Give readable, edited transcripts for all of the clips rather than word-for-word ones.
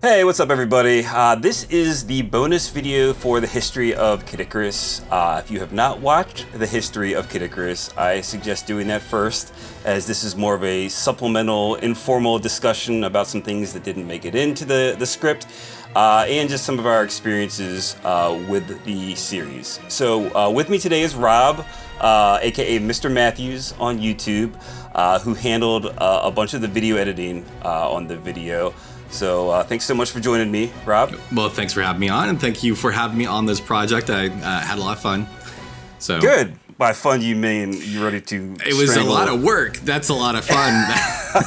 Hey, what's up everybody? This is the bonus video for the History of Kid Icarus. If you have not watched the History of Kid Icarus, I suggest doing that first, as this is more of a supplemental, informal discussion about some things that didn't make it into the script, and just some of our experiences with the series. So with me today is Rob, aka MrMatthews on YouTube, who handled a bunch of the video editing on the video. So thanks so much for joining me, Rob. Well, thanks for having me on, and thank you for having me on this project. I had a lot of fun. So good. By fun, you mean you ready to? It was a lot of work. That's a lot of fun.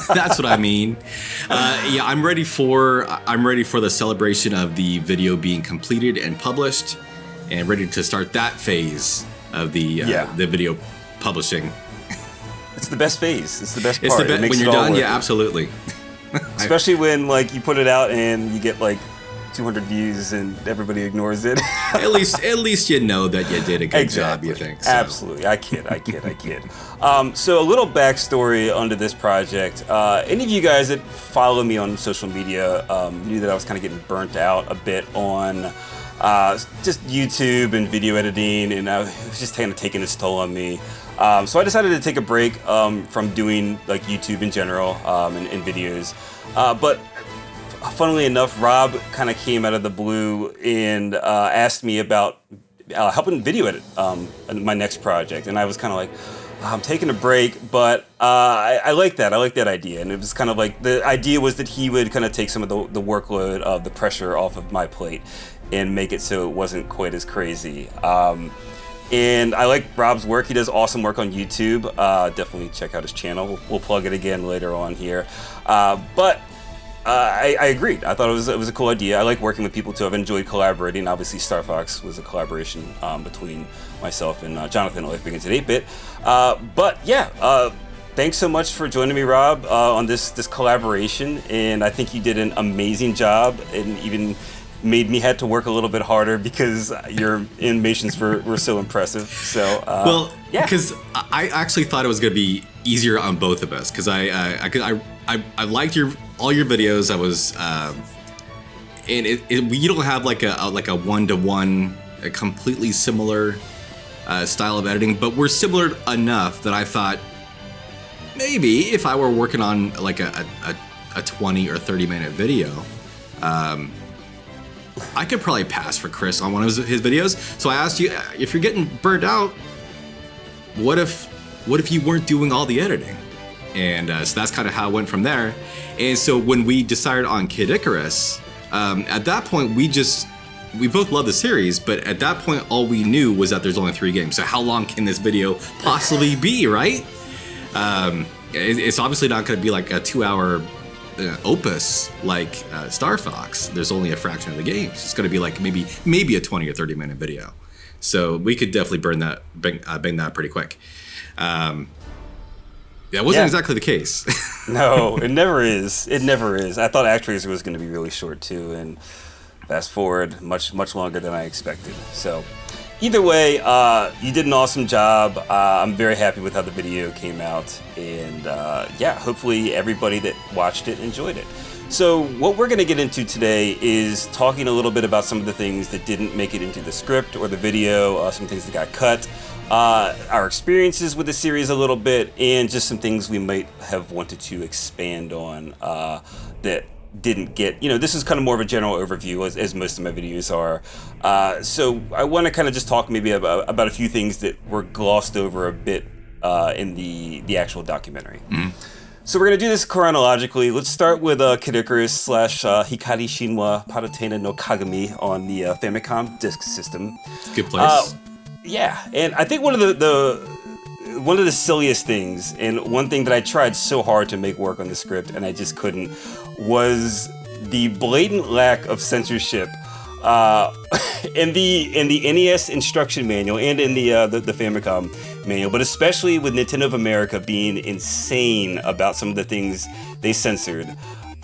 That's what I mean. Yeah, I'm ready for the celebration of the video being completed and published, and ready to start that phase of the video publishing. It's the best phase. It's the best part. It's the best when you're done. Yeah, absolutely. Especially when you put it out and you get 200 views and everybody ignores it. at least you know that you did a good job, you think. So. Absolutely. I kid. So a little backstory onto this project. Any of you guys that follow me on social media knew that I was kind of getting burnt out a bit on just YouTube and video editing, and I was just kind of taking its toll on me. So I decided to take a break from doing YouTube in general and videos. But funnily enough, Rob kind of came out of the blue and asked me about helping video edit my next project. And I was kind of like, I'm taking a break, but I like that. I like that idea. And it was kind of the idea was that he would kind of take some of the workload of the pressure off of my plate and make it so it wasn't quite as crazy. And I like Rob's work. He does awesome work on YouTube. Definitely check out his channel. We'll plug it again later on here. But I agreed. I thought it was a cool idea. I like working with people too. I've enjoyed collaborating. Obviously, Star Fox was a collaboration between myself and Jonathan, Life Begins at 8-Bit. But yeah, thanks so much for joining me, Rob, on this collaboration. And I think you did an amazing job, and even made me had to work a little bit harder because your animations were so impressive. So because I actually thought it was going to be easier on both of us, because I liked all your videos. I was and you don't have like a one-to-one, a completely similar style of editing, but we're similar enough that I thought maybe if I were working on like a 20 or 30 minute video, I could probably pass for Chris on one of his videos. So I asked you, if you're getting burnt out, what if you weren't doing all the editing? And so that's kind of how it went from there. And so when we decided on Kid Icarus, at that point we both love the series, but at that point all we knew was that there's only 3 games. So how long can this video possibly be, right? It's obviously not going to be like a 2-hour opus like Star Fox. There's only a fraction of the games. It's going to be like maybe a 20 or 30 minute video. So we could definitely bang that pretty quick. That wasn't exactly the case. No, it never is. It never is. I thought Actraiser was going to be really short too, and fast forward, much longer than I expected. So either way, you did an awesome job. I'm very happy with how the video came out, and hopefully everybody that watched it enjoyed it. So what we're going to get into today is talking a little bit about some of the things that didn't make it into the script or the video, some things that got cut, our experiences with the series a little bit, and just some things we might have wanted to expand on that didn't get, this is kind of more of a general overview as most of my videos are. So I want to kind of just talk maybe about a few things that were glossed over a bit in the actual documentary. Mm-hmm. So we're going to do this chronologically. Let's start with Kid Icarus / Hikari Shinwa Paratena no Kagami on the Famicom disk system. It's a good place. Yeah, and I think one of the silliest things, and one thing that I tried so hard to make work on the script and I just couldn't, was the blatant lack of censorship in the NES instruction manual and in the Famicom manual, but especially with Nintendo of America being insane about some of the things they censored.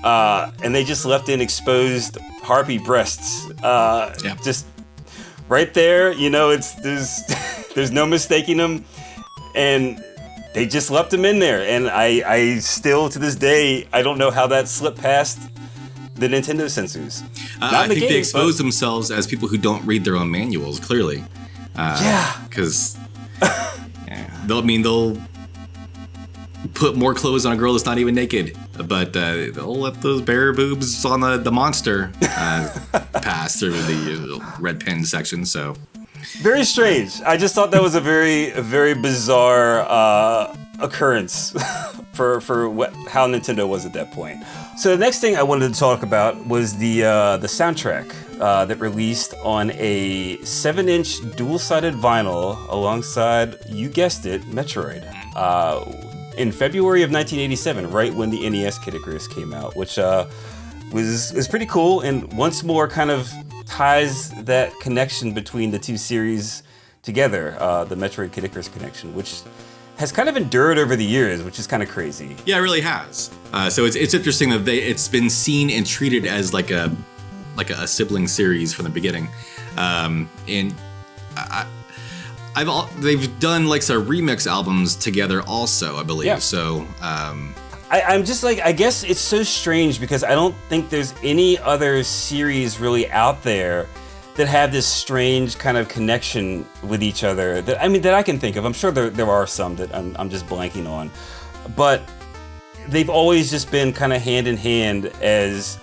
And they just left in exposed harpy breasts. Just right there, there's no mistaking them. And they just left them in there. And I still, to this day, I don't know how that slipped past the Nintendo censors. I think they expose themselves as people who don't read their own manuals, clearly. Because they'll put more clothes on a girl that's not even naked, but they'll let those bare boobs on the monster pass through the red pen section. So very strange. I just thought that was a very bizarre occurrence for how Nintendo was at that point. So the next thing I wanted to talk about was the soundtrack that released on a 7-inch dual-sided vinyl alongside, you guessed it, Metroid. In February of 1987, right when the NES Kid Icarus came out, which was pretty cool, and once more kind of ties that connection between the two series together, the Metroid Kid Icarus connection, which has kind of endured over the years, which is kind of crazy. Yeah, it really has. So it's interesting that it's been seen and treated as like a sibling series from the beginning, and they've done like some remix albums together also, I believe. Yeah. So I'm just like, I guess it's so strange because I don't think there's any other series really out there that have this strange kind of connection with each other that I can think of. I'm sure there are some that I'm just blanking on, but they've always just been kind of hand in hand as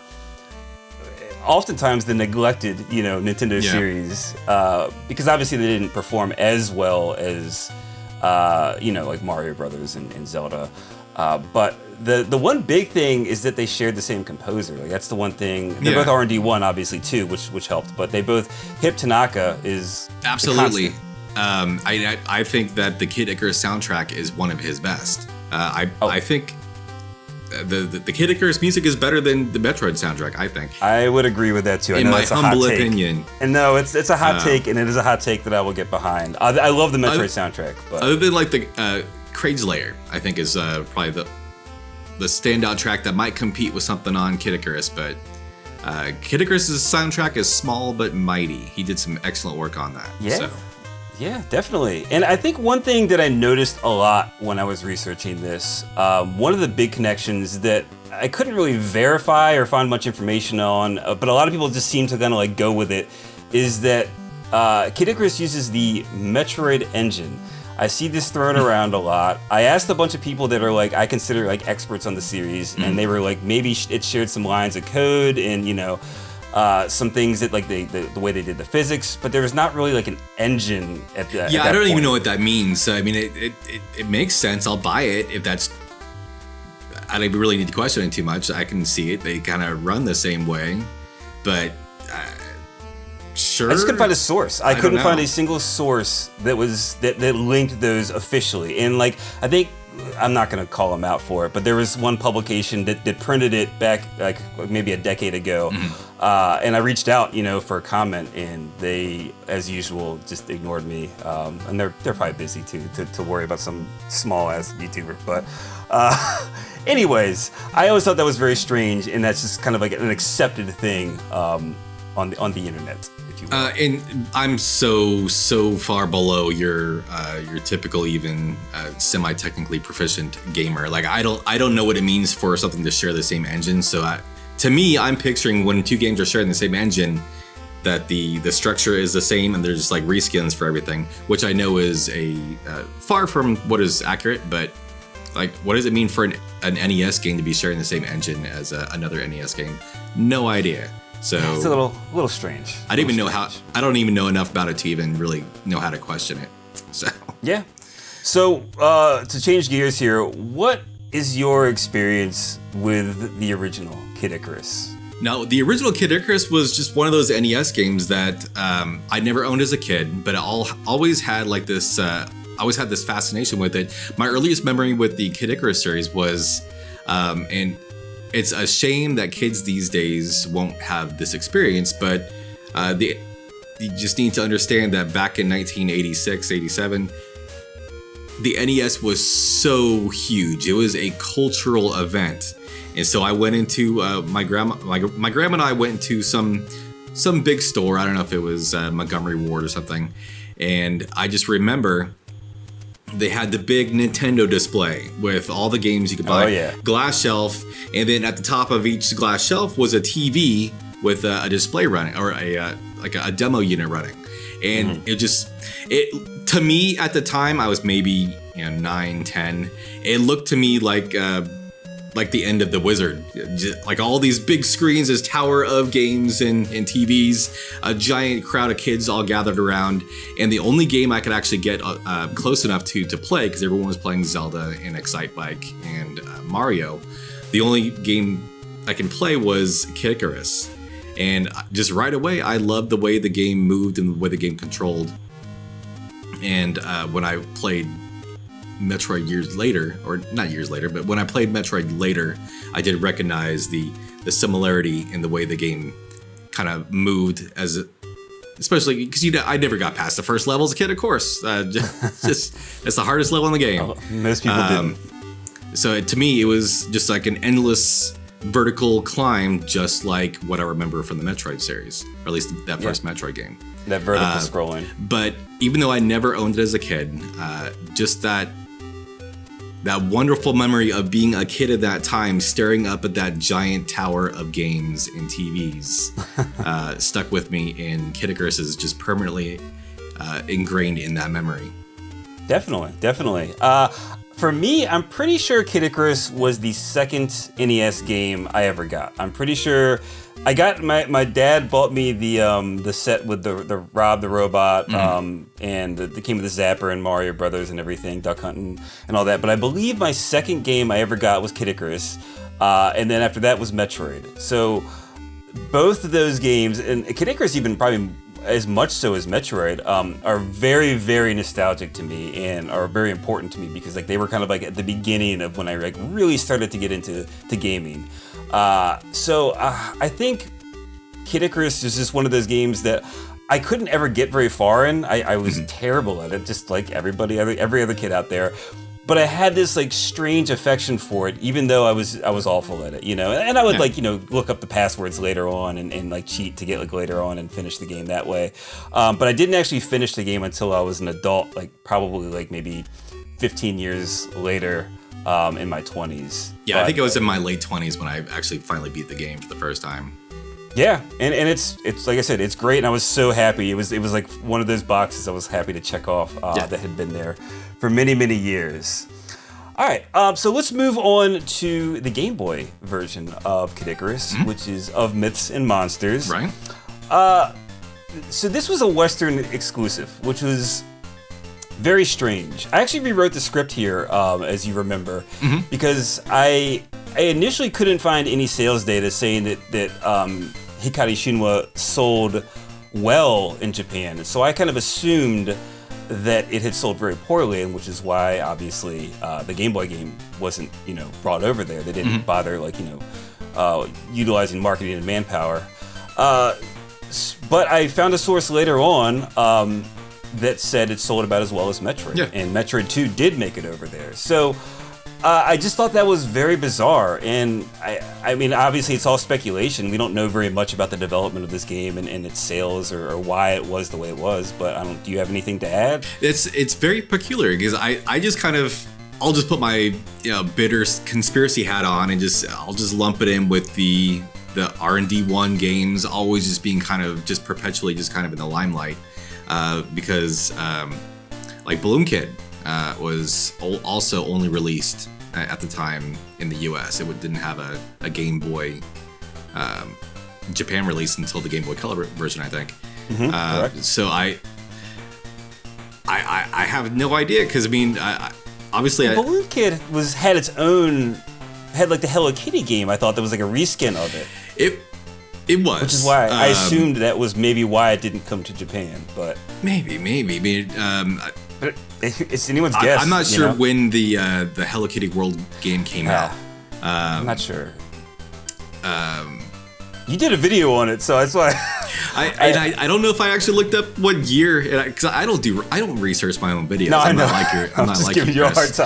oftentimes the neglected, Nintendo series, because obviously they didn't perform as well as, like Mario Brothers and Zelda. But the one big thing is that they shared the same composer. Like that's the one thing. They're both R&D 1, obviously too, which helped. But they both Hip Tanaka is absolutely. I think that the Kid Icarus soundtrack is one of his best. I think the Kid Icarus music is better than the Metroid soundtrack, I think. I would agree with that too. In my humble opinion. And no, it's a hot take, and it is a hot take that I will get behind. I love the Metroid soundtrack. But other than like the Kraidslayer, I think is probably the standout track that might compete with something on Kid Icarus, but Kid Icarus' soundtrack is small but mighty. He did some excellent work on that. Yeah. So. Yeah, definitely. And I think one thing that I noticed a lot when I was researching this, one of the big connections that I couldn't really verify or find much information on, but a lot of people just seem to kind of like go with it, is that Kid Icarus uses the Metroid engine. I see this thrown around a lot. I asked a bunch of people that are like, I consider like experts on the series, and they were like, maybe it shared some lines of code and, some things that like the way they did the physics, but there was not really like an engine at the. Yeah, I don't even know what that means. I mean, it makes sense. I'll buy it if that's. I don't really need to question it too much. I can see it. They kind of run the same way, but sure. I just couldn't find a source. I couldn't find a single source that linked those officially. And like, I think, I'm not going to call them out for it, but there was one publication that printed it back like maybe a decade ago. And I reached out, for a comment, and they, as usual, just ignored me. And they're probably busy to worry about some small ass YouTuber. But anyways, I always thought that was very strange, and that's just kind of like an accepted thing on the internet. And I'm so far below your typical even semi-technically proficient gamer. Like I don't know what it means for something to share the same engine. So to me, I'm picturing when two games are sharing the same engine, that the structure is the same and there's just like reskins for everything, which I know is a far from what is accurate. But like, what does it mean for an NES game to be sharing the same engine as another NES game? No idea. So it's a little strange. I don't even know enough about it to even really know how to question it. So yeah. So to change gears here, what is your experience with the original Kid Icarus? Now, the original Kid Icarus was just one of those NES games that I never owned as a kid, but I always had like this. I always had this fascination with it. My earliest memory with the Kid Icarus series was, and it's a shame that kids these days won't have this experience, but you just need to understand that back in 1986, 87, the NES was so huge. It was a cultural event. And so I went into my grandma and I went into some big store. I don't know if it was Montgomery Ward or something. And I just remember they had the big Nintendo display with all the games you could buy. Oh, yeah. Glass shelf, and then at the top of each glass shelf was a TV with a display running, or a demo unit running. And it to me at the time, I was maybe 9, 10. It looked to me like the end of The Wizard. Like all these big screens, this tower of games and TVs, a giant crowd of kids all gathered around. And the only game I could actually get close enough to play, because everyone was playing Zelda and Excitebike and Mario, the only game I can play was Kid Icarus. And just right away, I loved the way the game moved and the way the game controlled. And when I played Metroid years later, or not years later, but when I played Metroid later, I did recognize the similarity in the way the game kind of moved, especially because I never got past the first level as a kid, of course. It's the hardest level in the game. Oh, most people didn't. So to me, it was just like an endless vertical climb, just like what I remember from the Metroid series, or at least that first Metroid game. That vertical scrolling. But even though I never owned it as a kid, just that wonderful memory of being a kid at that time, staring up at that giant tower of games and TVs, stuck with me, and Kid Icarus is just permanently ingrained in that memory. Definitely. For me, I'm pretty sure Kid Icarus was the second NES game I ever got. I'm pretty sure I got my dad bought me the set with the Rob the Robot, and it came with the Zapper and Mario Brothers and everything, Duck Hunting and all that. But I believe my second game I ever got was Kid Icarus, and then after that was Metroid. So both of those games, and Kid Icarus even probably as much so as Metroid, are very, very nostalgic to me and are very important to me because like they were kind of like at the beginning of when I like really started to get into gaming. So I think Kid Icarus is just one of those games that I couldn't ever get very far in. I was terrible at it, just like every other kid out there. But I had this like strange affection for it, even though I was awful at it, And I would look up the passwords later on and like cheat to get like later on and finish the game that way. But I didn't actually finish the game until I was an adult, like probably like maybe 15 years later, in my 20s. Yeah, I think it was in my late 20s when I actually finally beat the game for the first time. Yeah, and it's like I said, it's great, and I was so happy. It was like one of those boxes I was happy to check off that had been there for many, many years. All right, so let's move on to the Game Boy version of Kid Icarus, which is Of Myths and Monsters. Right. So this was a Western exclusive, which was very strange. I actually rewrote the script here, as you remember, because I initially couldn't find any sales data saying that Hikari Shinwa sold well in Japan. So I kind of assumed that it had sold very poorly, and which is why obviously the Game Boy game wasn't brought over there. They didn't bother utilizing marketing and manpower. But I found a source later on that said it sold about as well as Metroid, and Metroid 2 did make it over there. So I just thought that was very bizarre, and I mean, obviously it's all speculation. We don't know very much about the development of this game and its sales or why it was the way it was, but do you have anything to add? It's very peculiar because I just kind of, I'll just put my bitter conspiracy hat on and I'll just lump it in with the R&D 1 games always just being kind of just perpetually just kind of in the limelight, because like Balloon Kid was also only released at the time in the US. It didn't have a Game Boy Japan release until the Game Boy Color version, I think. So I have no idea because I mean, obviously, Balloon Kid had like the Hello Kitty game. I thought that was like a reskin of it. It was, which is why I assumed that was maybe why it didn't come to Japan. But maybe. But it's anyone's guess. I'm not sure when the Hello Kitty World game came out. I'm not sure. You did a video on it, so that's why. I don't know if I actually looked up what year, because I don't research my own videos. No, I know. I'm not just like giving you a hard Chris.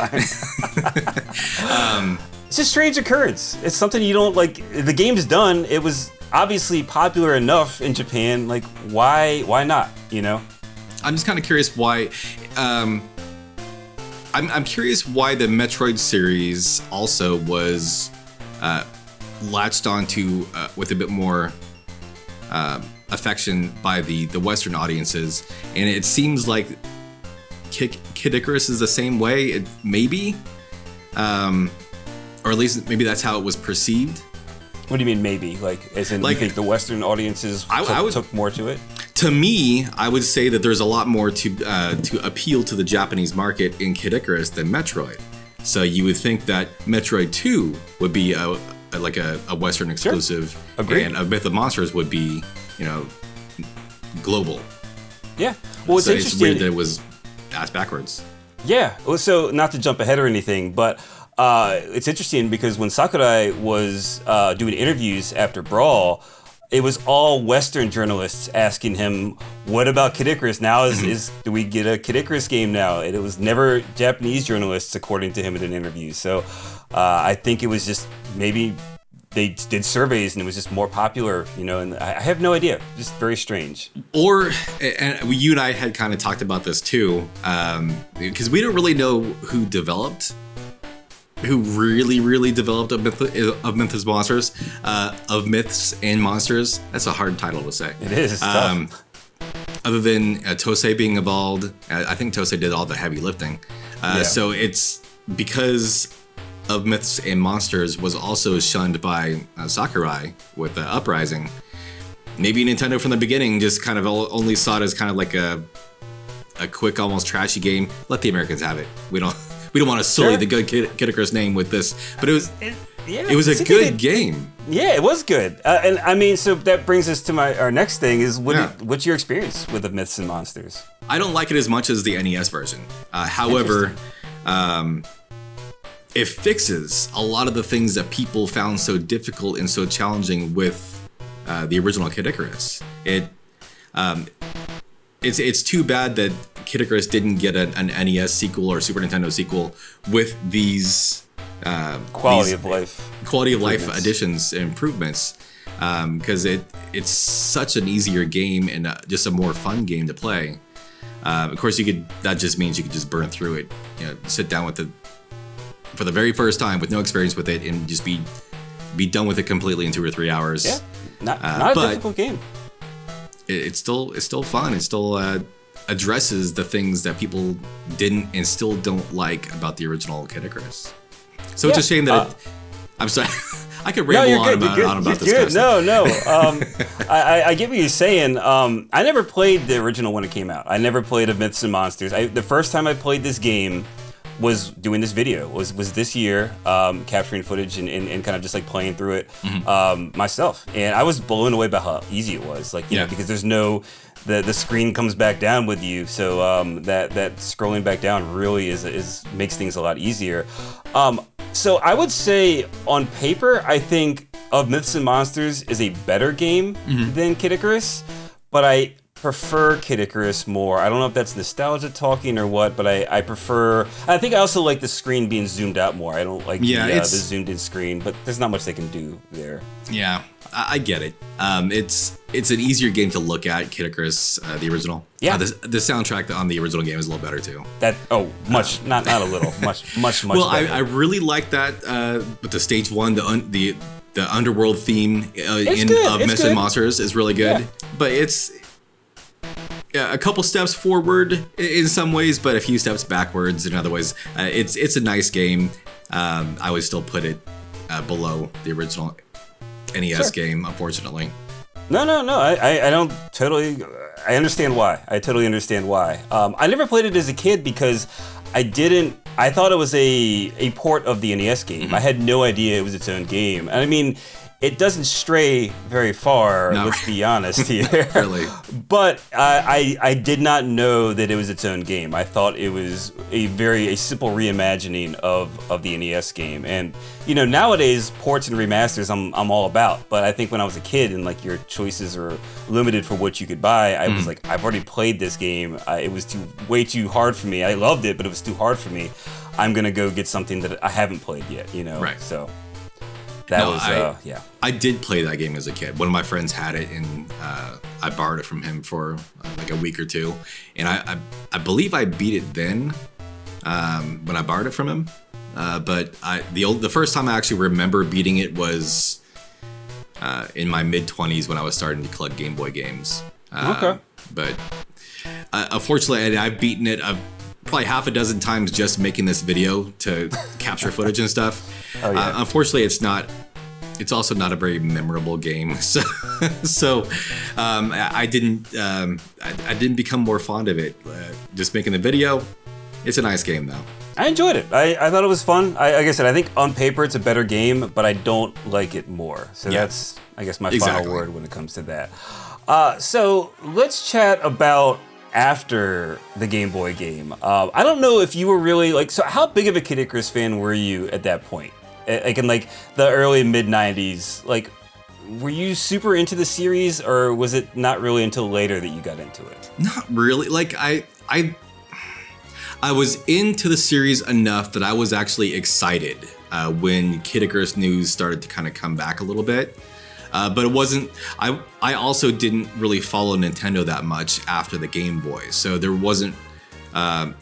time. It's a strange occurrence. It's something you don't like. The game's done. It was obviously popular enough in Japan. Like, why not? I'm just kind of curious why. I'm curious why the Metroid series also was latched onto with a bit more affection by the Western audiences, and it seems like Kid Icarus is the same way. Maybe, or at least maybe that's how it was perceived. What do you mean maybe? Like, as in, you think the Western audiences took more to it? To me, I would say that there's a lot more to appeal to the Japanese market in Kid Icarus than Metroid. So you would think that Metroid 2 would be a Western exclusive, and A Myth of Monsters would be, global. Yeah. Well, it's interesting. It's weird that it was asked backwards. Yeah. Well, so not to jump ahead or anything, but it's interesting because when Sakurai was doing interviews after Brawl, it was all Western journalists asking him, "What about Kid Icarus? Now do we get a Kid Icarus game now?" And it was never Japanese journalists, according to him in an interview. So I think it was just maybe they did surveys and it was just more popular, And I have no idea. Just very strange. Or, and you and I had kind of talked about this too, because we don't really know who really developed of Myths and Monsters. That's a hard title to say. It is. It's tough. Other than Tosei being involved, I think Tosei did all the heavy lifting. So it's because of Myths and Monsters was also shunned by Sakurai with Uprising. Maybe Nintendo from the beginning just kind of only saw it as kind of like a quick, almost trashy game. Let the Americans have it. We don't want to sully the good Kid Icarus name with this, but it was a good game. Yeah, it was good. And I mean, so that brings us to our next thing is what's your experience with the Myths and Monsters? I don't like it as much as the NES version. However, it fixes a lot of the things that people found so difficult and so challenging with the original Kid Icarus. It's too bad that Kid Icarus didn't get an NES sequel or Super Nintendo sequel with these quality of life additions and improvements, because it's such an easier game and just a more fun game to play. Of course, that just means you could just burn through it, sit down for the very first time with no experience with it and just be done with it completely in 2 or 3 hours. Yeah, not a difficult game. It's still fun. It still addresses the things that people didn't and still don't like about the original Kid Icarus. So it's a shame that I'm sorry. I could ramble on about this. Good. No. I get what you're saying. I never played the original when it came out. I never played of Myths and Monsters. The first time I played this game was doing this video. Was this year, capturing footage and kind of just like playing through it myself. And I was blown away by how easy it was. Like, because there's no the screen comes back down with you, so that scrolling back down really is makes things a lot easier. So I would say on paper, I think Of Myths and Monsters is a better game than Kid Icarus, but I prefer Kid Icarus more. I don't know if that's nostalgia talking or what, but I prefer. I think I also like the screen being zoomed out more. I don't like the zoomed in screen, but there's not much they can do there. Yeah, I get it. It's an easier game to look at, Kid Icarus, the original. Yeah. The soundtrack on the original game is a little better too. Not a little, much. Well, better. I really like that with the stage one, the underworld theme of Myths and Monsters is really good, but it's a couple steps forward in some ways, but a few steps backwards in other ways. It's a nice game. I would still put it below the original NES game, unfortunately. No. I don't totally. I understand why. I totally understand why. I never played it as a kid because I thought it was a port of the NES game. I had no idea it was its own game. And I mean, it doesn't stray very far, let's be honest here. Really. But I did not know that it was its own game. I thought it was a simple reimagining of the NES game. And, nowadays, ports and remasters I'm all about. But I think when I was a kid and, like, your choices are limited for what you could buy, I was like, I've already played this game. It was way too hard for me. I loved it, but it was too hard for me. I'm going to go get something that I haven't played yet, Right. So I did play that game as a kid. One of my friends had it, and I borrowed it from him for like a week or two. And I believe I beat it then, when I borrowed it from him. But the first time I actually remember beating it was in my mid-20s when I was starting to collect Game Boy games. Okay. But unfortunately, I've beaten it probably half a dozen times just making this video to capture footage and stuff. Oh, yeah. Unfortunately, it's also not a very memorable game. So I didn't become more fond of it. Just making the video, it's a nice game though. I enjoyed it. I thought it was fun. Like I said, I think on paper it's a better game, but I don't like it more. So that's, I guess, my final word when it comes to that. So let's chat about after the Game Boy game. I don't know if you were really so how big of a Kid Icarus fan were you at that point? Like in the early mid 90s, were you super into the series, or was it not really until later that you got into it? Not really. I was into the series enough that I was actually excited when Kid Icarus news started to kind of come back a little bit. But it wasn't. I also didn't really follow Nintendo that much after the Game Boy, so there wasn't my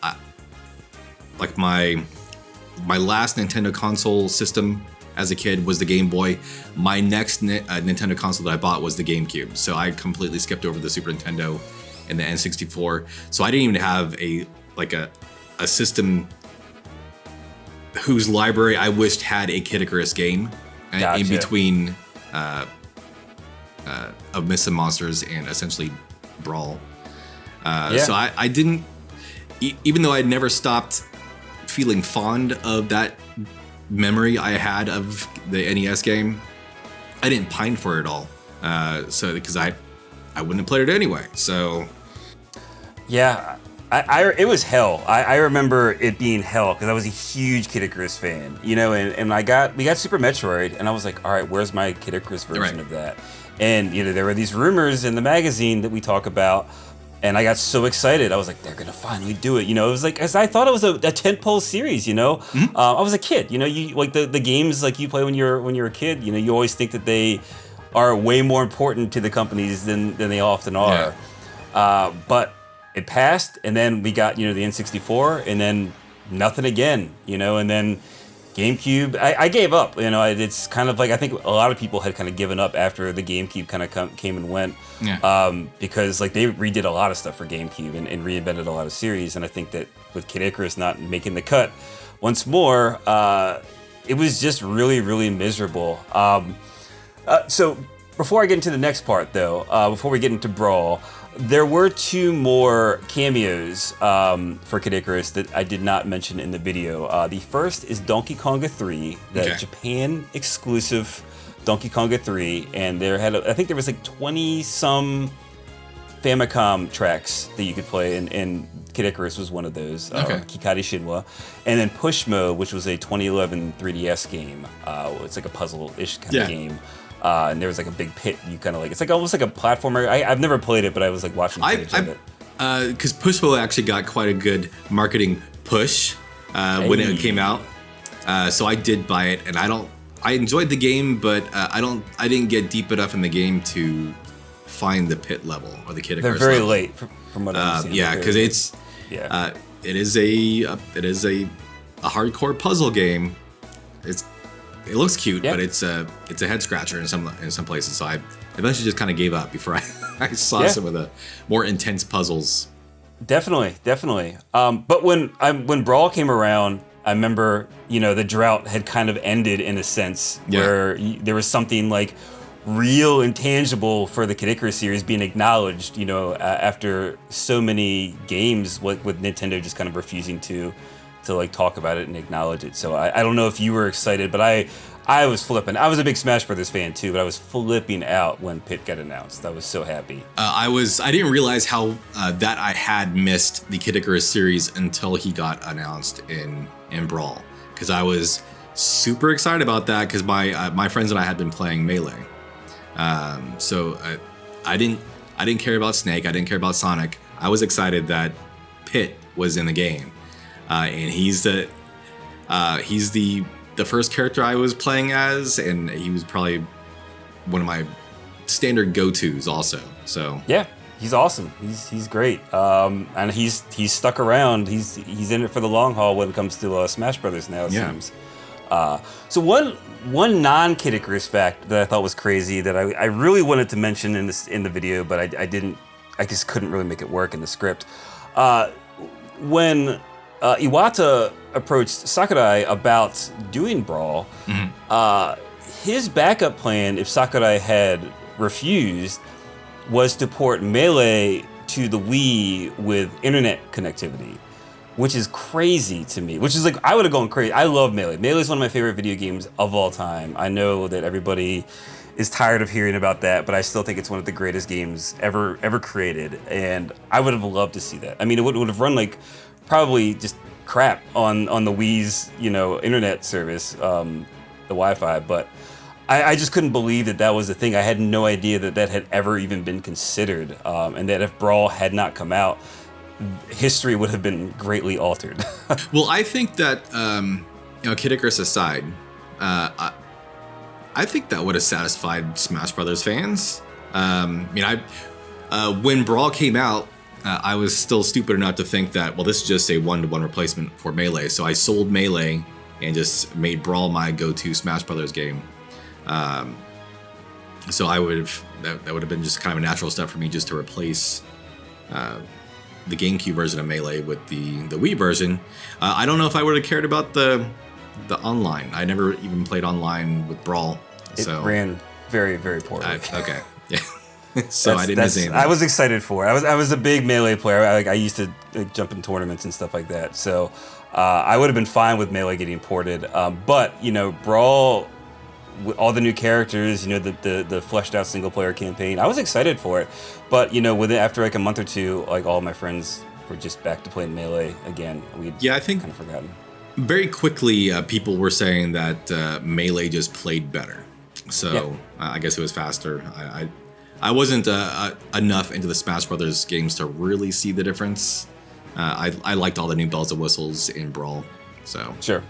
last Nintendo console system as a kid was the Game Boy. My next Nintendo console that I bought was the GameCube, so I completely skipped over the Super Nintendo and the N64. So I didn't even have a system whose library I wished had a Kid Icarus game in between. Of Myths and Monsters and essentially Brawl. So I didn't, even though I'd never stopped feeling fond of that memory I had of the NES game, I didn't pine for it all. Because I wouldn't have played it anyway. So yeah, it was hell. I remember it being hell because I was a huge Kid Icarus fan, and we got Super Metroid, and I was like, all right, where's my Kid Icarus version of that? And there were these rumors in the magazine that we talk about, and I got so excited. I was like, they're gonna finally do it. It was as I thought it was a tentpole series. Mm-hmm. I was a kid. You the games you play when you're a kid. You always think that they are way more important to the companies than they often are. Yeah. But it passed, and then we got the N64, and then nothing again. And then GameCube, I gave up. It's kind of I think a lot of people had kind of given up after the GameCube kind of came and went. Yeah. Because they redid a lot of stuff for GameCube and reinvented a lot of series. And I think that with Kid Icarus not making the cut once more, it was just really, really miserable. So before I get into the next part, though, before we get into Brawl, there were two more cameos for Kid Icarus that I did not mention in the video. The first is Donkey Konga 3, the Japan exclusive Donkey Konga 3, and I think there was 20-some Famicom tracks that you could play, and Kid Icarus was one of those. Kikari Shinwa, and then Push Mode, which was a 2011 3DS game. It's a puzzle-ish kind of game. And there was a big pit. You kind of it's almost like a platformer. I've never played it, but I was watching footage of it. Because Push Mode actually got quite a good marketing push when it came out. So I did buy it, and I enjoyed the game, but I didn't get deep enough in the game to find the pit level or the Kid Icarus. They're very level. late from what I've seen. Yeah, because it is a hardcore puzzle game. It looks cute, but it's a head scratcher in some places. So I eventually just kind of gave up before I saw some of the more intense puzzles. Definitely. But when Brawl came around, I remember the drought had kind of ended in a sense where there was something real and tangible for the Kid Icarus series being acknowledged. After so many games with Nintendo just kind of refusing to talk about it and acknowledge it. So I don't know if you were excited, but I was flipping. I was a big Smash Brothers fan too, but I was flipping out when Pit got announced. I was so happy. I didn't realize how that I had missed the Kid Icarus series until he got announced in Brawl, because I was super excited about that because my friends and I had been playing Melee. So I didn't care about Snake. I didn't care about Sonic. I was excited that Pit was in the game. And he's the first character I was playing as, and he was probably one of my standard go-tos also. So yeah, he's awesome. He's great, and he's stuck around. He's in it for the long haul when it comes to Smash Brothers now. It seems. So one non-Kid Icarus fact that I thought was crazy that I really wanted to mention in the video, but I didn't. I just couldn't really make it work in the script. When Iwata approached Sakurai about doing Brawl, his backup plan, if Sakurai had refused, was to port Melee to the Wii with internet connectivity, which is crazy to me. Which is like, I would have gone crazy. I love Melee. Melee is one of my favorite video games of all time. I know that everybody is tired of hearing about that, but I still think it's one of the greatest games ever created. And I would have loved to see that. I mean, it would have run like probably just crap on the Wii's, internet service, the Wi-Fi, but I just couldn't believe that was a thing. I had no idea that had ever even been considered, and that if Brawl had not come out, history would have been greatly altered. Well, I think that, Kid Icarus aside, I think that would have satisfied Smash Brothers fans. When Brawl came out, I was still stupid enough to think that, well, this is just a one-to-one replacement for Melee. So I sold Melee and just made Brawl my go-to Smash Brothers game. So that would have been just kind of a natural step for me just to replace the GameCube version of Melee with the Wii version. I don't know if I would have cared about the online. I never even played online with Brawl. It ran very, very poorly. Okay, yeah. So I didn't miss anything. I was excited for it. I was a big Melee player. I used to jump in tournaments and stuff like that. So I would have been fine with Melee getting ported. But Brawl, with all the new characters, the fleshed out single player campaign, I was excited for it. But after like a month or two, like all my friends were just back to playing Melee again. I think kind of forgotten. Very quickly, people were saying that Melee just played better. So I guess it was faster. I wasn't enough into the Smash Brothers games to really see the difference. I liked all the new bells and whistles in Brawl. So sure.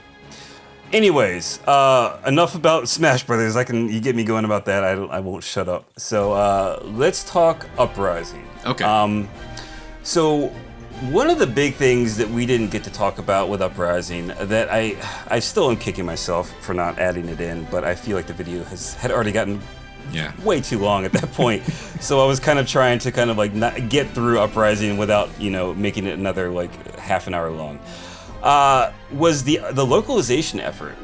Anyways, enough about Smash Brothers. You get me going about that. I won't shut up. So let's talk Uprising. Okay. So one of the big things that we didn't get to talk about with Uprising that I still am kicking myself for not adding it in, but I feel like the video had already gotten way too long at that point. So I was kind of trying to like not get through Uprising without making it another like half an hour long. Was the localization effort,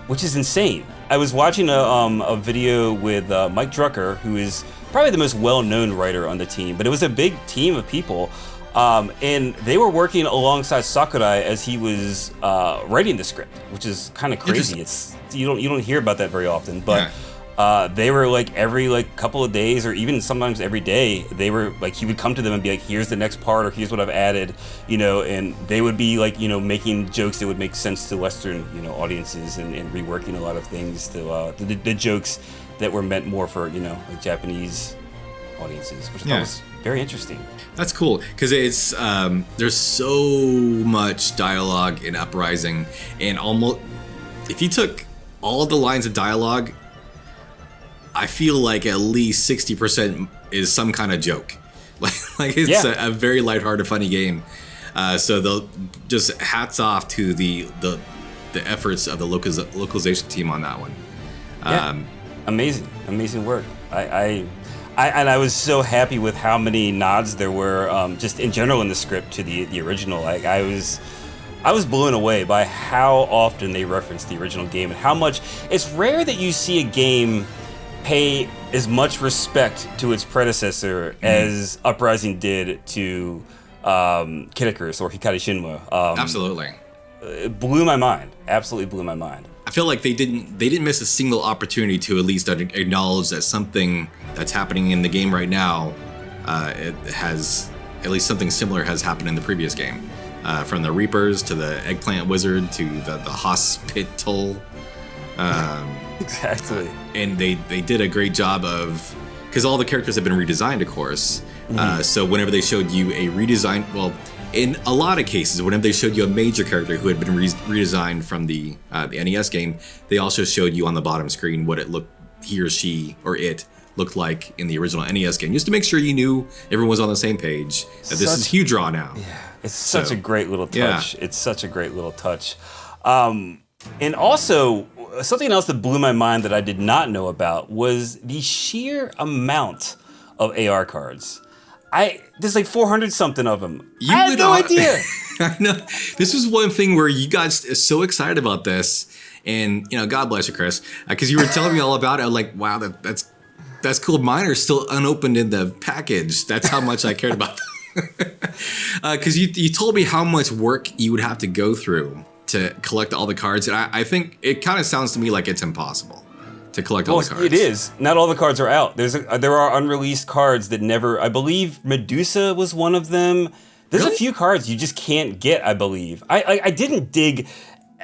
which is insane. I was watching a video with Mike Drucker, who is probably the most well-known writer on the team, but it was a big team of people. And they were working alongside Sakurai as he was writing the script, which is kind of crazy. It's you don't hear about that very often, but they were like every couple of days, or even sometimes every day, they were like, he would come to them and be like, here's the next part, or here's what I've added, and they would be like making jokes that would make sense to Western audiences, and reworking a lot of things to the jokes that were meant more for like Japanese audiences, which I thought was very interesting. That's cool, because it's there's so much dialogue in Uprising, and almost if you took all the lines of dialogue, I feel like at least 60% is some kind of joke. Like it's a very lighthearted, funny game. So they'll just hats off to the efforts of the localization team on that one. Amazing work. I was so happy with how many nods there were, just in general in the script to the original. Like I was blown away by how often they referenced the original game, and how much it's rare that you see a game pay as much respect to its predecessor as Uprising did to Kid Icarus or Hikari Shinwa. Absolutely. It blew my mind. Absolutely blew my mind. I feel like they didn't miss a single opportunity to at least acknowledge that something that's happening in the game right now, it has at least something similar has happened in the previous game. From the Reapers to the Eggplant Wizard to the Hospital. Exactly. And they did a great job of, because all the characters have been redesigned, of course. So whenever they showed you a redesign, well, in a lot of cases, whenever they showed you a major character who had been redesigned from the NES game, they also showed you on the bottom screen what he or she or it looked like in the original NES game, just to make sure you knew everyone was on the same page, that this is huge draw now. Yeah, it's such a great little touch. It's such a great little touch. And also, something else that blew my mind that I did not know about was the sheer amount of AR cards. There's like 400 something of them. I had no idea. I know. This was one thing where you got so excited about this, and God bless you, Chris, because you were telling me all about it. I was like, wow, that's cool. Mine are still unopened in the package. That's how much I cared about them. Because you told me how much work you would have to go through to collect all the cards, and I think it kind of sounds to me like it's impossible to collect all the cards. It is. Not all the cards are out. There are unreleased cards that never. I believe Medusa was one of them. There's a few cards you just can't get. I believe. I didn't dig.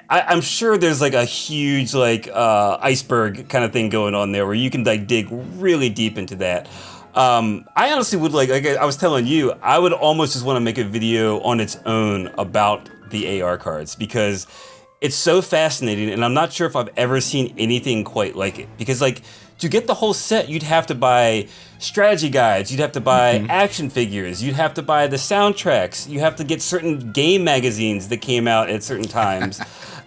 I'm sure there's like a huge iceberg kind of thing going on there where you can like dig really deep into that. I honestly would like I was telling you, I would almost just want to make a video on its own about the AR cards because it's so fascinating, and I'm not sure if I've ever seen anything quite like it. Because like to get the whole set, you'd have to buy strategy guides, you'd have to buy action figures, you'd have to buy the soundtracks, you have to get certain game magazines that came out at certain times.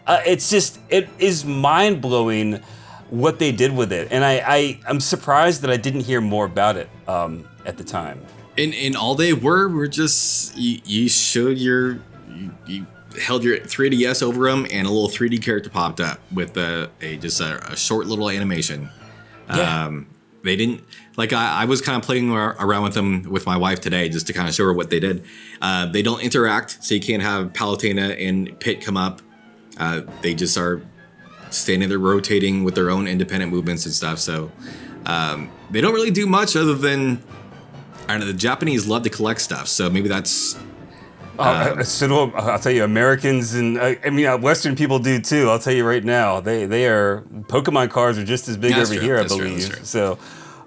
It is mind-blowing what they did with it, and I'm surprised that I didn't hear more about it at the time. And all they were just you showed you held your 3DS over them, and a little 3D character popped up with a short little animation. Yeah. They didn't I was kind of playing around with them with my wife today just to kind of show her what they did. They don't interact, so you can't have Palutena and Pit come up. They just are standing there rotating with their own independent movements and stuff. So they don't really do much other than, I don't know, the Japanese love to collect stuff. So maybe that's... I'll tell you, Americans and Western people do too. I'll tell you right now, they are Pokemon cards are just as big over here, I believe. So,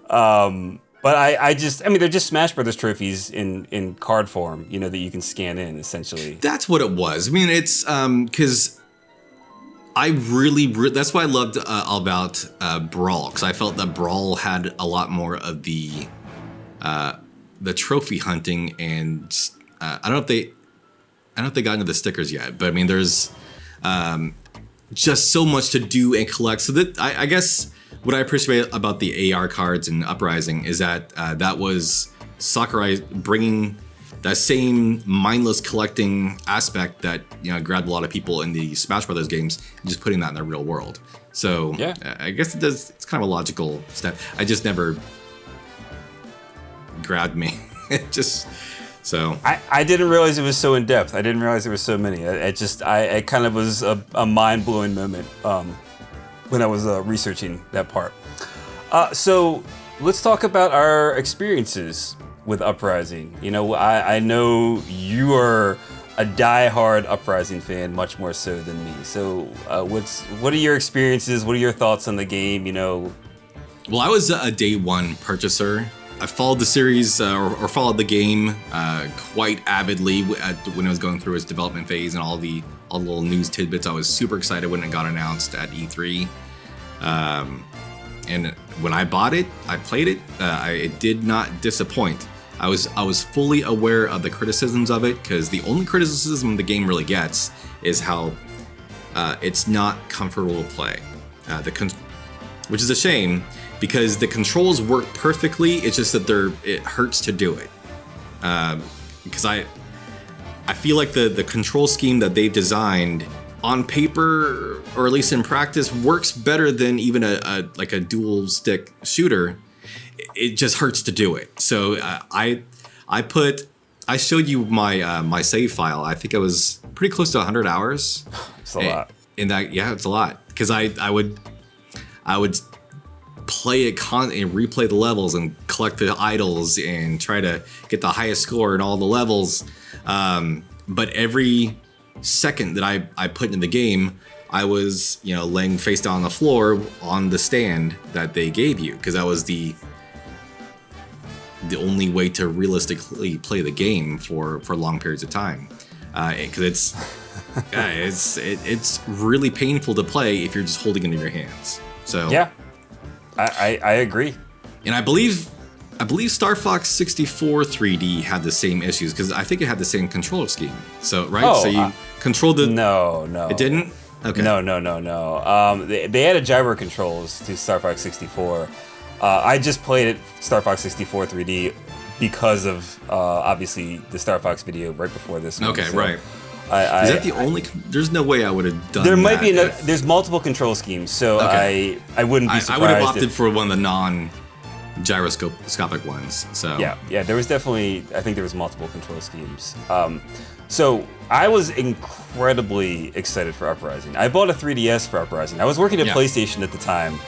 but they're just Smash Brothers trophies in card form, that you can scan in essentially. That's what it was. I mean, it's because I really that's why I loved about Brawl, because I felt that Brawl had a lot more of the trophy hunting, and I don't know if they got into the stickers yet, but I mean, there's just so much to do and collect. So that I guess what I appreciate about the AR cards and Uprising is that that was Sakurai bringing that same mindless collecting aspect that grabbed a lot of people in the Smash Brothers games, and just putting that in the real world. So yeah, I guess it's kind of a logical step. I just never grabbed me. So I didn't realize it was so in depth. I didn't realize there were so many. It kind of was a mind blowing moment when I was researching that part. So let's talk about our experiences with Uprising. I know you are a diehard Uprising fan, much more so than me. So what are your experiences? What are your thoughts on the game? Well, I was a day one purchaser. I followed the series or followed the game quite avidly when it was going through its development phase, and all the little news tidbits. I was super excited when it got announced at E3. And when I bought it, I played it. It did not disappoint. I was fully aware of the criticisms of it, because the only criticism the game really gets is how it's not comfortable to play. Which is a shame, because the controls work perfectly. It's just that it hurts to do it. Because I feel like the control scheme that they've designed on paper, or at least in practice, works better than even a dual stick shooter. It just hurts to do it. So I showed you my save file. I think it was pretty close to 100 hours. It's a lot. And it's a lot, because I would play it and replay the levels and collect the idols and try to get the highest score in all the levels. But every second that I put in the game, I was laying face down on the floor on the stand that they gave you, because that was the only way to realistically play the game for long periods of time. Because it's really painful to play if you're just holding it in your hands. So yeah. I agree. And I believe Star Fox 64 3D had the same issues because I think it had the same control scheme. So right, so you controlled the. No, it didn't. Okay. No. They added gyro controls to Star Fox 64. I just played it Star Fox 64 3D because of obviously the Star Fox video right before this one. Okay, so right. Is that the only? There's no way I would have done. There might be another. There's multiple control schemes, so okay. I wouldn't be surprised. I would have opted for one of the non-gyroscopic ones. So yeah. There was definitely. I think there was multiple control schemes. So I was incredibly excited for Uprising. I bought a 3DS for Uprising. I was working at PlayStation at the time,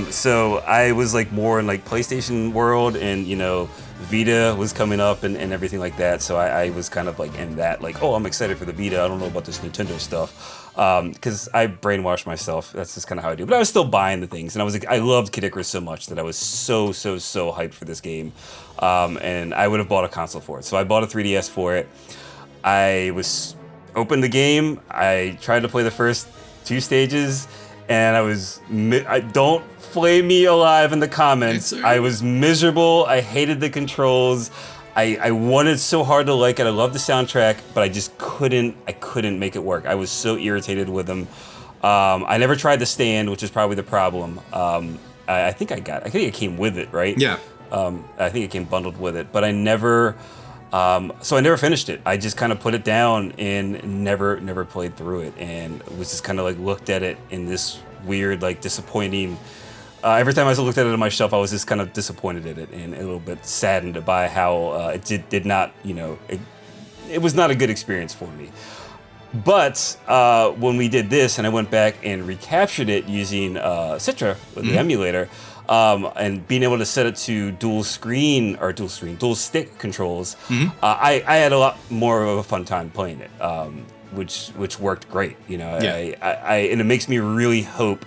so I was like more in like PlayStation world, and Vita was coming up and everything like that. So I was kind of like in that, like, oh, I'm excited for the Vita. I don't know about this Nintendo stuff, because I brainwashed myself. That's just kind of how I do. But I was still buying the things, and I loved Kid Icarus so much that I was so hyped for this game, and I would have bought a console for it. So I bought a 3DS for it. I opened the game. I tried to play the first 2 stages, and I don't flame me alive in the comments. I was miserable. I hated the controls. I wanted so hard to like it. I loved the soundtrack, but I just couldn't make it work. I was so irritated with them. I never tried the stand, which is probably the problem. I think it came with it, right? Yeah. I think it came bundled with it, but I never finished it. I just kind of put it down and never played through it, and was just kind of like looked at it in this weird, like, disappointing. Every time I looked at it on my shelf, I was just kind of disappointed at it and a little bit saddened by how it did not, it was not a good experience for me. But when we did this, and I went back and recaptured it using Citra with the emulator, and being able to set it to dual stick controls, I had a lot more of a fun time playing it, which worked great. And it makes me really hope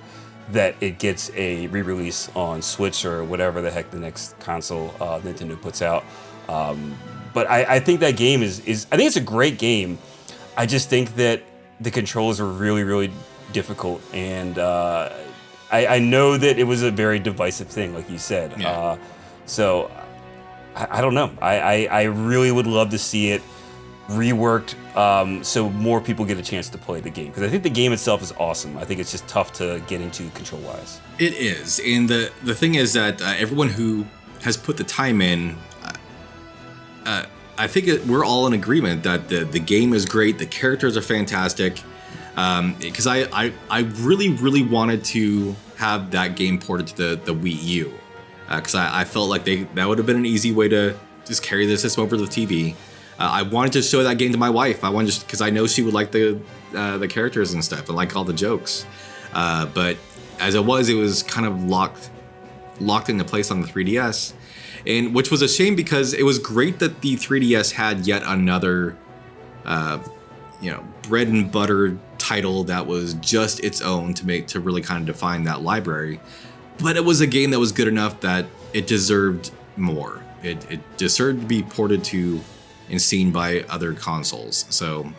that it gets a re-release on Switch or whatever the heck the next console Nintendo puts out. But I think that game is I think it's a great game. I just think that the controls are really difficult, and I know that it was a very divisive thing, like you said. Yeah. So I don't know. I really would love to see it reworked, so more people get a chance to play the game, because I think the game itself is awesome. I think it's just tough to get into control-wise. It is, and the thing is that everyone who has put the time in, I think we're all in agreement that the game is great, the characters are fantastic, because I really wanted to have that game ported to the Wii U, because I felt like that would have been an easy way to just carry the system over to the TV. I wanted to show that game to my wife. Because I know she would like the characters and stuff, and like all the jokes. But as it was kind of locked into place on the 3DS, and which was a shame, because it was great that the 3DS had yet another, bread and butter title that was just its own to really kind of define that library. But it was a game that was good enough that it deserved more. It deserved to be ported to and seen by other consoles. So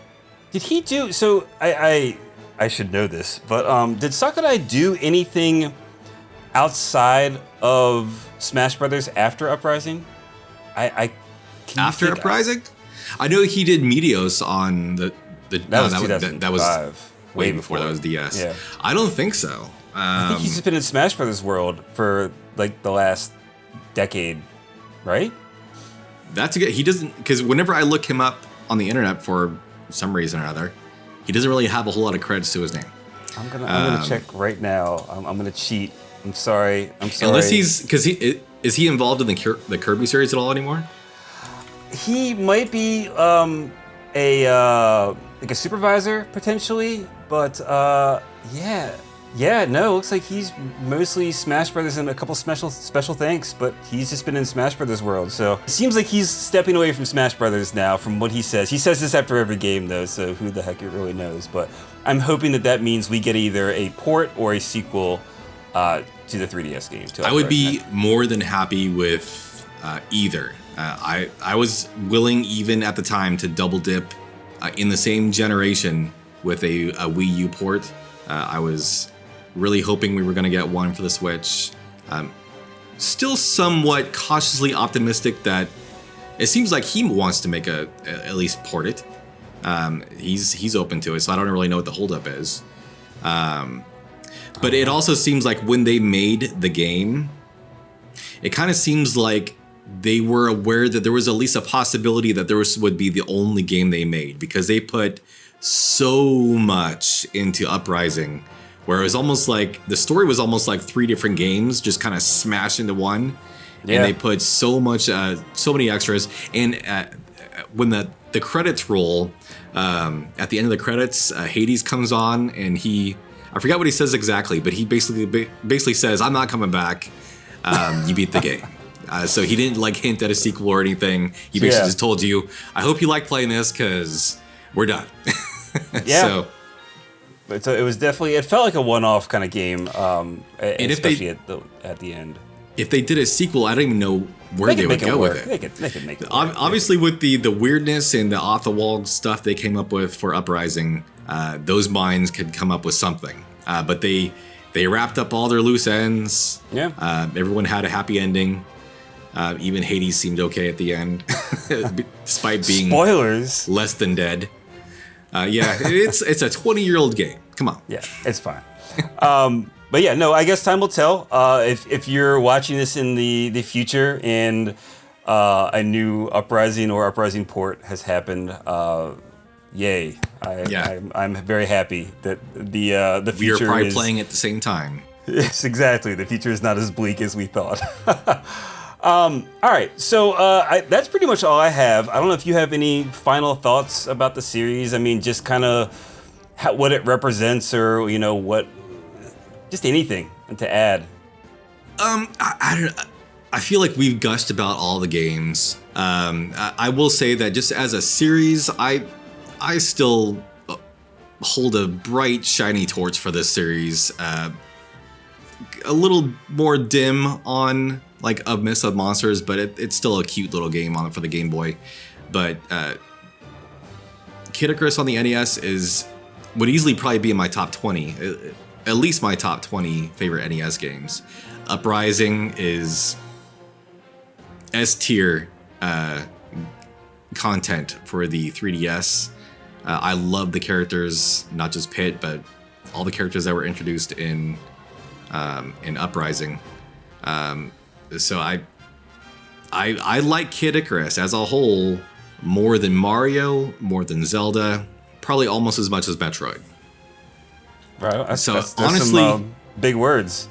did he do so? I should know this, but did Sakurai do anything outside of Smash Brothers after Uprising? After Uprising, I know he did Meteos on the that was way before that was DS. Yeah. I don't think so. I think he's just been in Smash Brothers world for like the last decade, right? That's good. He doesn't, because whenever I look him up on the internet for some reason or other, he doesn't really have a whole lot of credits to his name. I'm gonna check right now. I'm gonna cheat. I'm sorry. Unless is he involved in the Kirby series at all anymore? He might be a supervisor potentially, but no, it looks like he's mostly Smash Brothers and a couple special thanks, but he's just been in Smash Brothers world. So it seems like he's stepping away from Smash Brothers now, from what he says. He says this after every game though, so who the heck it really knows. But I'm hoping that means we get either a port or a sequel to the 3DS game. I would be more than happy with either. I was willing, even at the time, to double dip in the same generation with a Wii U port. I was really hoping we were going to get one for the Switch. still somewhat cautiously optimistic that it seems like he wants to make at least port it. He's open to it, so I don't really know what the holdup is. But it also seems like when they made the game, it kind of seems like they were aware that there was at least a possibility that would be the only game they made, because they put so much into Uprising, where it was almost like the story was almost like 3 different games just kind of smashed into one. Yeah. And they put so many extras. And when the credits roll, at the end of the credits, Hades comes on, and I forgot what he says exactly, but he basically says, "I'm not coming back. You beat the game." So he didn't like hint at a sequel or anything. He basically just told you, "I hope you like playing this, because we're done." Yeah. So it was definitely, it felt like a one-off kind of game, especially at the end. If they did a sequel, I don't even know where they would go with it. They could make it work. Obviously, with the weirdness and the off-the-wall stuff they came up with for Uprising, those minds could come up with something. But they wrapped up all their loose ends. Yeah. Everyone had a happy ending. Even Hades seemed okay at the end, despite being spoilers, less than dead. Yeah, it's a 20-year-old game. Come on. Yeah, it's fine. But yeah, no, I guess time will tell. If you're watching this in the future and a new Uprising or Uprising port has happened, yay! I'm very happy that the future we are probably playing at the same time. Yes, exactly. The future is not as bleak as we thought. All right, so that's pretty much all I have. I don't know if you have any final thoughts about the series. I mean, just kind of what it represents, or what. Just anything to add. I don't know. I feel like we've gushed about all the games. I will say that just as a series, I still hold a bright, shiny torch for this series. A little more dim on like A Mist of Monsters, but it's still a cute little game for the Game Boy. But Kid Icarus on the NES would easily probably be in my top 20. At least my top 20 favorite NES games. Uprising is S tier content for the 3DS. I love the characters, not just Pit, but all the characters that were introduced in Uprising. So I like Kid Icarus as a whole more than Mario, more than Zelda, probably almost as much as Metroid. Right. That's honestly, some, big words.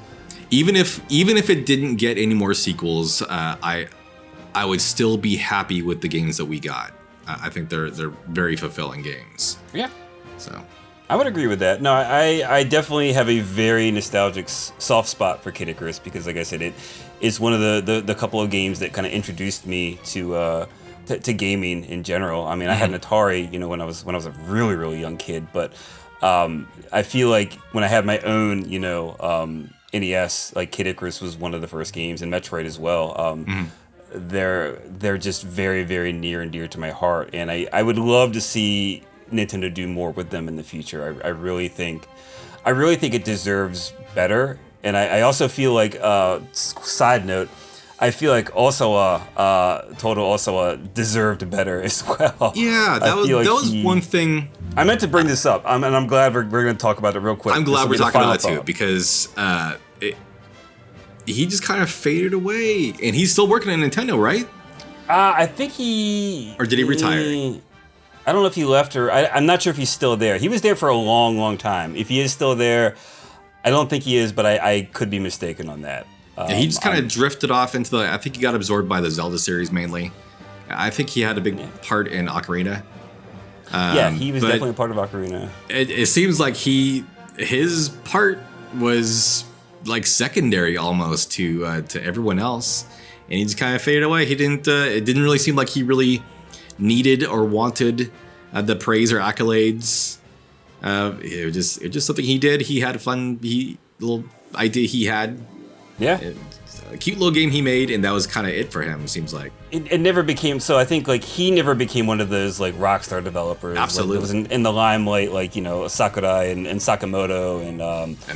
Even if it didn't get any more sequels, I would still be happy with the games that we got. I think they're very fulfilling games. Yeah. So I would agree with that. No, I definitely have a very nostalgic soft spot for Kid Icarus, because, like I said, it is one of the couple of games that kind of introduced me to gaming in general. I mean, I had an Atari, when I was a really, really young kid, but I feel like when I had my own, NES, like Kid Icarus was one of the first games, and Metroid as well. They're just very, very near and dear to my heart, and I would love to see Nintendo do more with them in the future. I really think it deserves better, and I also feel like side note, I feel like Total deserved better as well. Yeah, that was one thing. I meant to bring this up, and I'm glad we're going to talk about it real quick. I'm glad we're talking about it too, because he just kind of faded away, and he's still working at Nintendo, right? I think he... Or did he retire? I don't know if he left, or I'm not sure if he's still there. He was there for a long, long time. If he is still there, I don't think he is, but I could be mistaken on that. Yeah, he just kind of drifted off into I think he got absorbed by the Zelda series mainly. I think he had a big part in Ocarina. He was definitely a part of Ocarina. It seems like his part was like secondary almost to everyone else, and he just kind of faded away. He didn't. It didn't really seem like he really needed or wanted the praise or accolades. It was just something he did. He had fun. Little idea he had. Yeah. cute little game he made, and that was kind of it for him. Seems like it never became. So I think like he never became one of those like rockstar developers. Absolutely, like, it was in the limelight, like Sakurai and Sakamoto and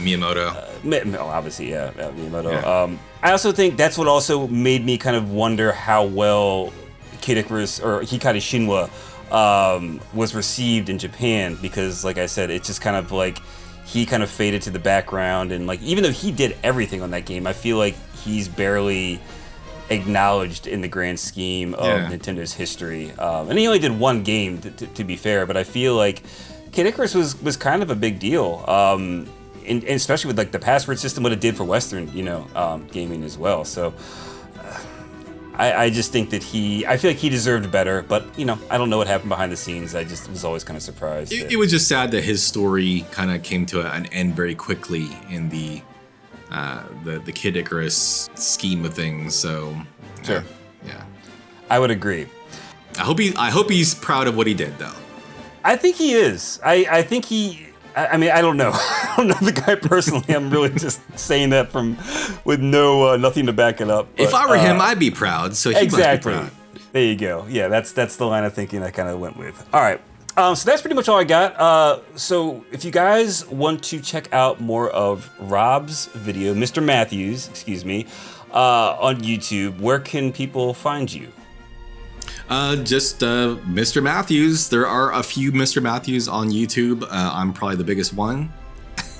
Miyamoto. Obviously, yeah, Miyamoto. Yeah. I also think that's what also made me kind of wonder how well Kid Icarus or Hikari Shinwa was received in Japan, because like I said, it's just kind of like he kind of faded to the background, and like even though he did everything on that game, I feel like he's barely acknowledged in the grand scheme of Nintendo's history. And he only did one game to be fair, but I feel like Kid Icarus was kind of a big deal. And especially with like the password system, what it did for Western, gaming as well. So I just think that I feel like he deserved better, but I don't know what happened behind the scenes. I just was always kind of surprised. It was just sad that his story kind of came to an end very quickly in the Kid Icarus scheme of things. So sure, yeah, I would agree. I hope he's proud of what he did, though. I think he is. I think he. I mean, I don't know. I don't know the guy personally. I'm really just saying that with nothing to back it up. But, if I were him, I'd be proud. So he exactly. must be proud. There you go. Yeah, that's the line of thinking I kind of went with. All right. So that's pretty much all I got. So if you guys want to check out more of Rob's video, MrMatthews, on YouTube, where can people find you? Just MrMatthews. There are a few MrMatthews on YouTube. I'm probably the biggest one.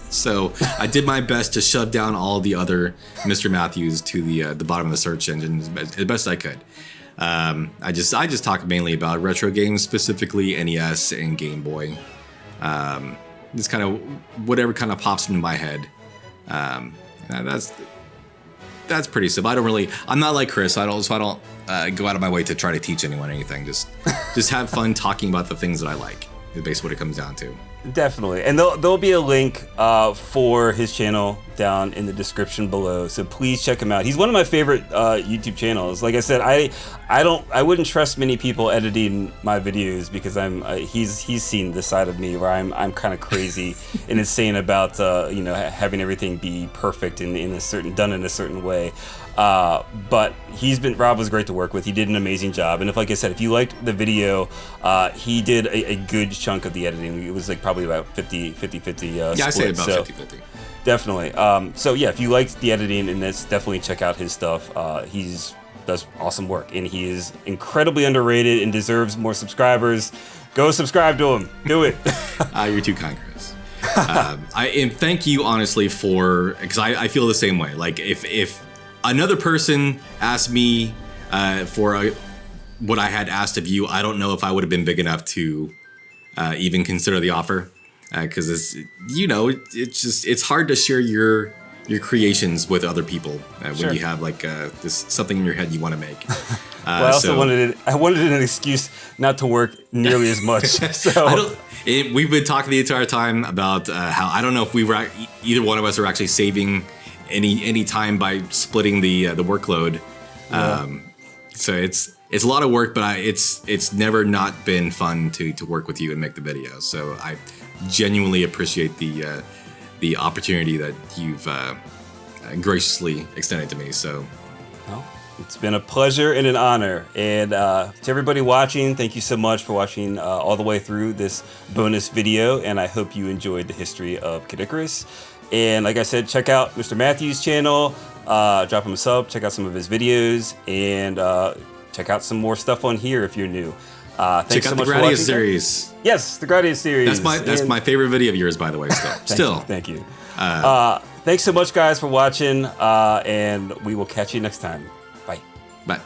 So I did my best to shove down all the other MrMatthews to the bottom of the search engine as best I could. I just talk mainly about retro games, specifically NES and Game Boy. Just kind of whatever kind of pops into my head. That's pretty simple. I'm not like Chris. I don't go out of my way to try to teach anyone anything. Just have fun talking about the things that I like. Is basically what it comes down to. Definitely. And there'll be a link for his channel down in the description below. So please check him out. He's one of my favorite YouTube channels. Like I said, I wouldn't trust many people editing my videos because he's seen this side of me where I'm kind of crazy and insane about having everything be perfect and done in a certain way. But Rob was great to work with. He did an amazing job. And like I said, if you liked the video, he did a good chunk of the editing. It was like probably about 50-50 split. I say about 50-50. Definitely. So yeah, if you liked the editing in this, definitely check out his stuff. Does awesome work, and he is incredibly underrated and deserves more subscribers. Go subscribe to him. Do it. You're too kind, Chris. And thank you honestly because I feel the same way. Like if another person asked me for what I had asked of you, I don't know if I would have been big enough to even consider the offer, because it's hard to share your creations with other people when you have like this something in your head you want to make. Well, I also wanted an excuse not to work nearly as much. So we've been talking the entire time about how I don't know if either one of us are actually saving any time by splitting the workload. Yeah. So it's a lot of work, but it's never not been fun to work with you and make the videos. So I genuinely appreciate the opportunity that you've graciously extended to me. So, well, it's been a pleasure and an honor. And to everybody watching, thank you so much for watching all the way through this bonus video. And I hope you enjoyed the history of Kid Icarus. And like I said, check out MrMatthews' channel, drop him a sub, check out some of his videos, and check out some more stuff on here if you're new. Check out the Gradius series. Yes, the Gradius series. That's my favorite video of yours, by the way. Thank you. Thanks so much, guys, for watching, and we will catch you next time. Bye. Bye.